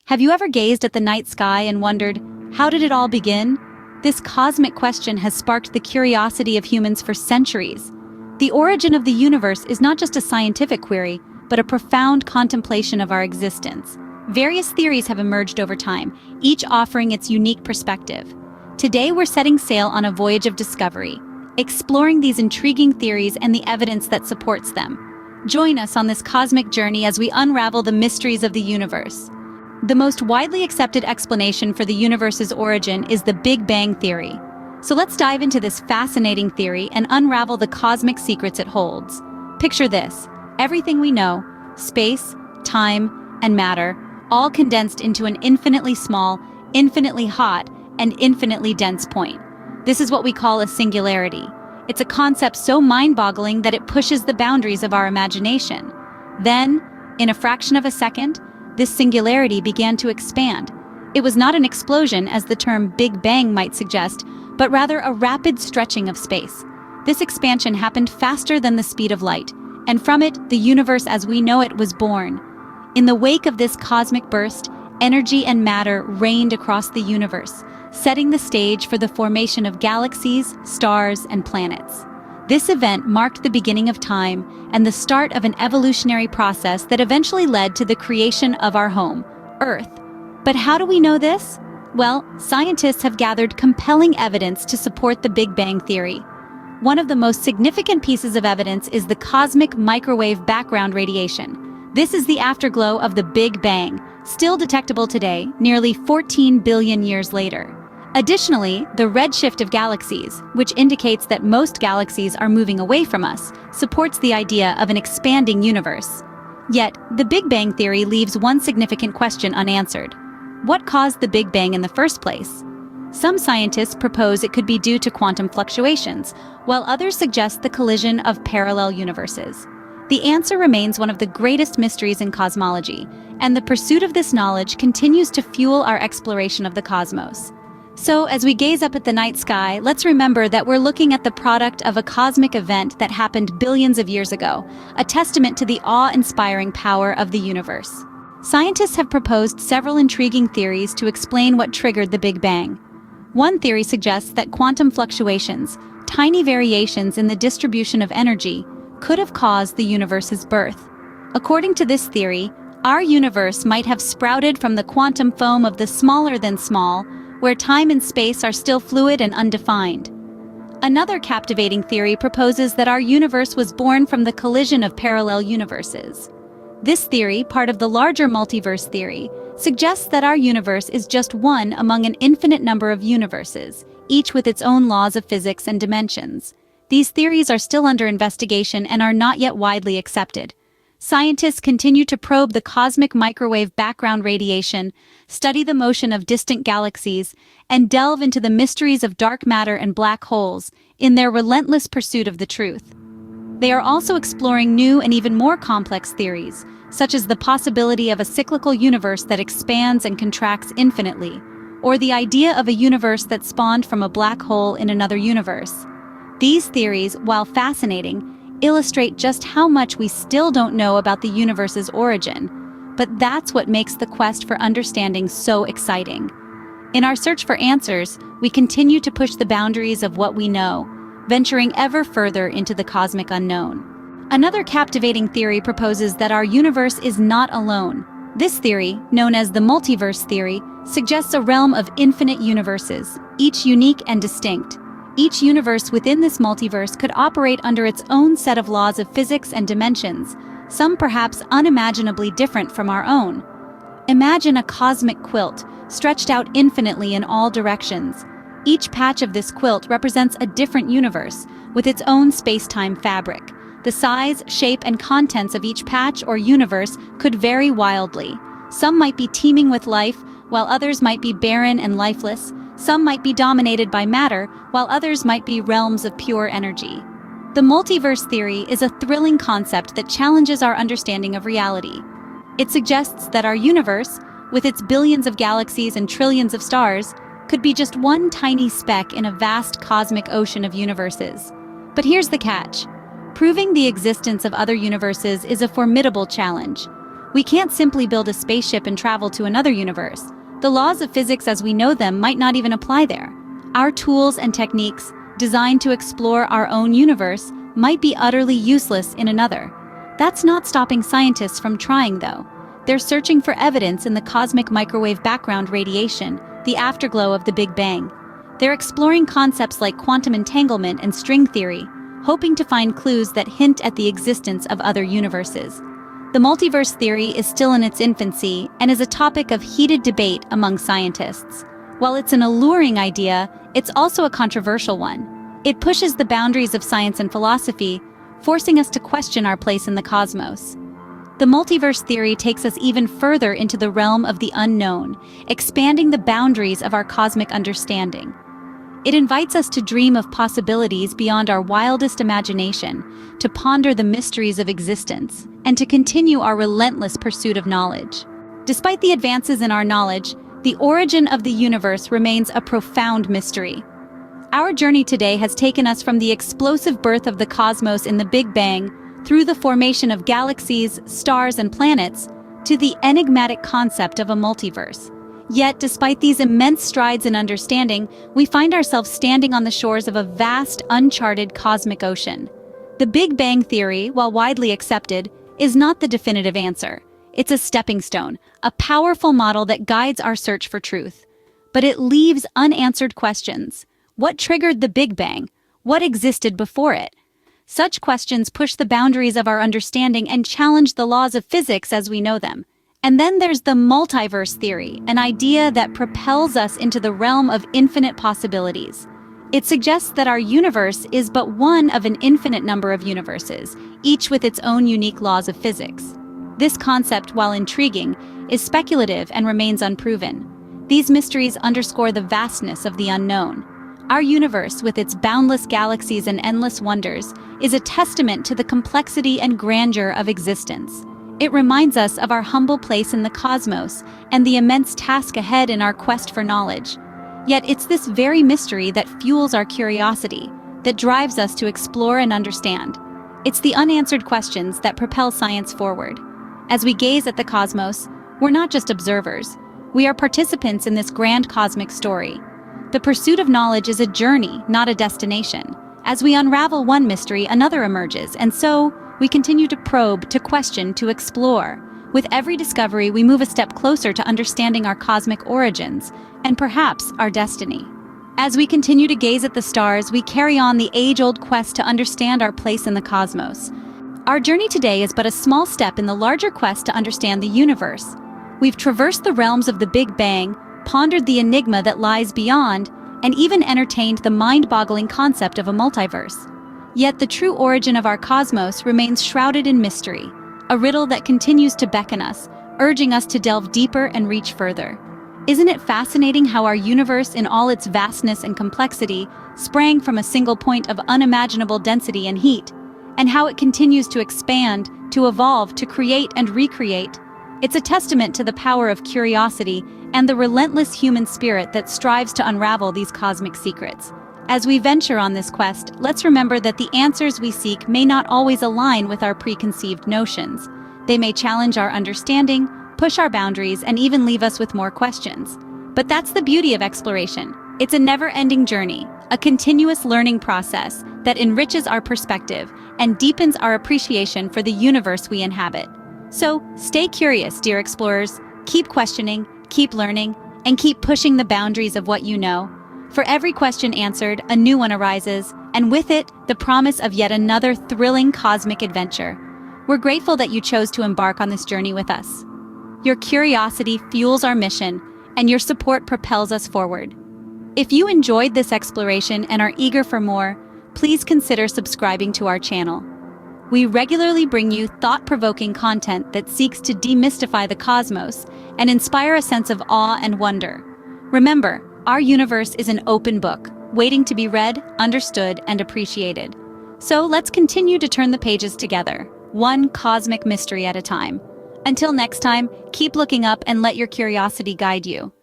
Have you ever gazed at the night sky and wondered, how did it all begin? This cosmic question has sparked the curiosity of humans for centuries. The origin of the universe is not just a scientific query, but a profound contemplation of our existence. Various theories have emerged over time, each offering its unique perspective. Today we're setting sail on a voyage of discovery, exploring these intriguing theories and the evidence that supports them. Join us on this cosmic journey as we unravel the mysteries of the universe. The most widely accepted explanation for the universe's origin is the Big Bang Theory. So let's dive into this fascinating theory and unravel the cosmic secrets it holds. Picture this: everything we know, space, time, and matter, all condensed into an infinitely small, infinitely hot, and infinitely dense point. This is what we call a singularity. It's a concept so mind-boggling that it pushes the boundaries of our imagination. Then, in a fraction of a second, this singularity began to expand. It was not an explosion, as the term Big Bang might suggest, but rather a rapid stretching of space. This expansion happened faster than the speed of light, and from it, the universe as we know it was born. In the wake of this cosmic burst, energy and matter rained across the universe, setting the stage for the formation of galaxies, stars, and planets. This event marked the beginning of time and the start of an evolutionary process that eventually led to the creation of our home, Earth. But how do we know this? Well, scientists have gathered compelling evidence to support the Big Bang Theory. One of the most significant pieces of evidence is the cosmic microwave background radiation. This is the afterglow of the Big Bang, still detectable today, nearly 14 billion years later. Additionally, the redshift of galaxies, which indicates that most galaxies are moving away from us, supports the idea of an expanding universe. Yet, the Big Bang Theory leaves one significant question unanswered. What caused the Big Bang in the first place? Some scientists propose it could be due to quantum fluctuations, while others suggest the collision of parallel universes. The answer remains one of the greatest mysteries in cosmology, and the pursuit of this knowledge continues to fuel our exploration of the cosmos. So, as we gaze up at the night sky, let's remember that we're looking at the product of a cosmic event that happened billions of years ago, a testament to the awe-inspiring power of the universe. Scientists have proposed several intriguing theories to explain what triggered the Big Bang. One theory suggests that quantum fluctuations, tiny variations in the distribution of energy, could have caused the universe's birth. According to this theory, our universe might have sprouted from the quantum foam of the smaller than small, where time and space are still fluid and undefined. Another captivating theory proposes that our universe was born from the collision of parallel universes. This theory, part of the larger multiverse theory, suggests that our universe is just one among an infinite number of universes, each with its own laws of physics and dimensions. These theories are still under investigation and are not yet widely accepted. Scientists continue to probe the cosmic microwave background radiation, study the motion of distant galaxies, and delve into the mysteries of dark matter and black holes in their relentless pursuit of the truth. They are also exploring new and even more complex theories, such as the possibility of a cyclical universe that expands and contracts infinitely, or the idea of a universe that spawned from a black hole in another universe. These theories, while fascinating, illustrate just how much we still don't know about the universe's origin, but that's what makes the quest for understanding so exciting. In our search for answers, we continue to push the boundaries of what we know, venturing ever further into the cosmic unknown. Another captivating theory proposes that our universe is not alone. This theory, known as the Multiverse Theory, suggests a realm of infinite universes, each unique and distinct. Each universe within this multiverse could operate under its own set of laws of physics and dimensions, some perhaps unimaginably different from our own. Imagine a cosmic quilt, stretched out infinitely in all directions. Each patch of this quilt represents a different universe, with its own space-time fabric. The size, shape, and contents of each patch or universe could vary wildly. Some might be teeming with life, while others might be barren and lifeless. Some might be dominated by matter, while others might be realms of pure energy. The multiverse theory is a thrilling concept that challenges our understanding of reality. It suggests that our universe, with its billions of galaxies and trillions of stars, could be just one tiny speck in a vast cosmic ocean of universes. But here's the catch. Proving the existence of other universes is a formidable challenge. We can't simply build a spaceship and travel to another universe. The laws of physics as we know them might not even apply there. Our tools and techniques, designed to explore our own universe, might be utterly useless in another. That's not stopping scientists from trying, though. They're searching for evidence in the cosmic microwave background radiation, the afterglow of the Big Bang. They're exploring concepts like quantum entanglement and string theory, hoping to find clues that hint at the existence of other universes. The multiverse theory is still in its infancy and is a topic of heated debate among scientists. While it's an alluring idea, it's also a controversial one. It pushes the boundaries of science and philosophy, forcing us to question our place in the cosmos. The multiverse theory takes us even further into the realm of the unknown, expanding the boundaries of our cosmic understanding. It invites us to dream of possibilities beyond our wildest imagination, to ponder the mysteries of existence, and to continue our relentless pursuit of knowledge. Despite the advances in our knowledge, the origin of the universe remains a profound mystery. Our journey today has taken us from the explosive birth of the cosmos in the Big Bang, through the formation of galaxies, stars, and planets, to the enigmatic concept of a multiverse. Yet, despite these immense strides in understanding, we find ourselves standing on the shores of a vast, uncharted cosmic ocean. The Big Bang Theory, while widely accepted, is not the definitive answer. It's a stepping stone, a powerful model that guides our search for truth. But it leaves unanswered questions. What triggered the Big Bang? What existed before it? Such questions push the boundaries of our understanding and challenge the laws of physics as we know them. And then there's the multiverse theory, an idea that propels us into the realm of infinite possibilities. It suggests that our universe is but one of an infinite number of universes, each with its own unique laws of physics. This concept, while intriguing, is speculative and remains unproven. These mysteries underscore the vastness of the unknown. Our universe, with its boundless galaxies and endless wonders, is a testament to the complexity and grandeur of existence. It reminds us of our humble place in the cosmos and the immense task ahead in our quest for knowledge. Yet it's this very mystery that fuels our curiosity, that drives us to explore and understand. It's the unanswered questions that propel science forward. As we gaze at the cosmos, we're not just observers. We are participants in this grand cosmic story. The pursuit of knowledge is a journey, not a destination. As we unravel one mystery, another emerges, and so we continue to probe, to question, to explore. With every discovery, we move a step closer to understanding our cosmic origins, and perhaps our destiny. As we continue to gaze at the stars, we carry on the age-old quest to understand our place in the cosmos. Our journey today is but a small step in the larger quest to understand the universe. We've traversed the realms of the Big Bang, pondered the enigma that lies beyond, and even entertained the mind-boggling concept of a multiverse. Yet the true origin of our cosmos remains shrouded in mystery, a riddle that continues to beckon us, urging us to delve deeper and reach further. Isn't it fascinating how our universe, in all its vastness and complexity, sprang from a single point of unimaginable density and heat, and how it continues to expand, to evolve, to create and recreate? It's a testament to the power of curiosity and the relentless human spirit that strives to unravel these cosmic secrets. As we venture on this quest, let's remember that the answers we seek may not always align with our preconceived notions. They may challenge our understanding, push our boundaries, and even leave us with more questions. But that's the beauty of exploration. It's a never-ending journey, a continuous learning process that enriches our perspective and deepens our appreciation for the universe we inhabit. So, stay curious, dear explorers. Keep questioning, keep learning, and keep pushing the boundaries of what you know. For every question answered, a new one arises, and with it, the promise of yet another thrilling cosmic adventure. We're grateful that you chose to embark on this journey with us. Your curiosity fuels our mission, and your support propels us forward. If you enjoyed this exploration and are eager for more, please consider subscribing to our channel. We regularly bring you thought-provoking content that seeks to demystify the cosmos and inspire a sense of awe and wonder. Remember, our universe is an open book, waiting to be read, understood, and appreciated. So let's continue to turn the pages together, one cosmic mystery at a time. Until next time, keep looking up and let your curiosity guide you.